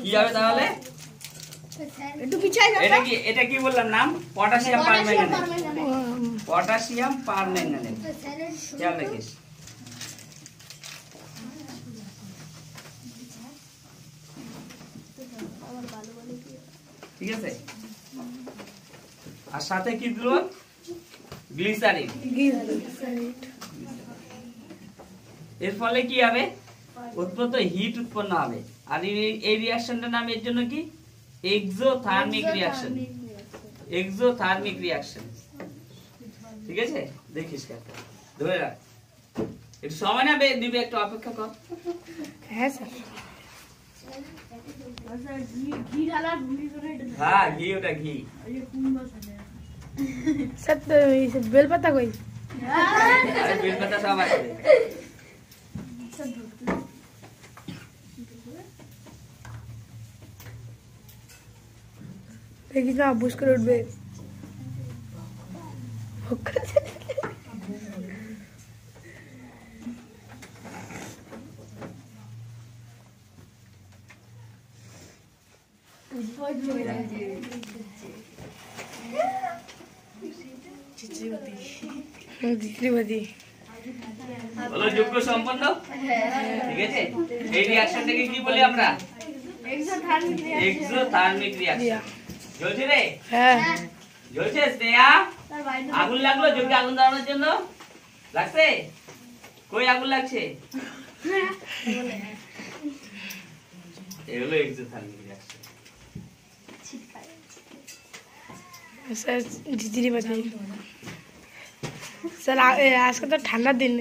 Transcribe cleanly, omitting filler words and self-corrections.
কি হবে তাহলে? এটা কি বললাম নাম? Potassium permanganate. পটাশিয়াম পারম্যাঙ্গানেট, খেয়াল রাখিস। ঠিক আছে, আর সাথে কি দিল? গ্লিসারিন। এর ফলে কি হবে? উৎপন্ন হিট উৎপন্ন হবে। আর এই রিঅ্যাকশনটার নাম এর জন্য কি? Exothermic reaction. Exothermic reaction. ঠিক আছে, দেখিস কাকা, ধরে রাখ। একটু সময় না দিবে, একটু অপেক্ষা কর। হ্যাঁ স্যার। হ্যাঁ, ঘি, ওটা ঘি। স্যার তো বেলপাতা কই? আরে বেলপাতা সব আছে। দেখিস না, বুস করে উঠবে। বলো যোগ্য সম্পন্ন। ঠিক আছে, এই রিঅ্যাকশনটাকে কি বলি আমরা? Exothermic reaction. জ্বলছে রে? হ্যাঁ জ্বলছে। স্নেহা, আগুন লাগলো যোগ্য আগুন ধরানোর জন্য? লাগছে? কই আগুন লাগছে? এগুলো এক্সোথার্মিক রিঅ্যাকশন। স্যার ঝিঝিরি বাতি। স্যার আজকে তো ঠান্ডার দিন।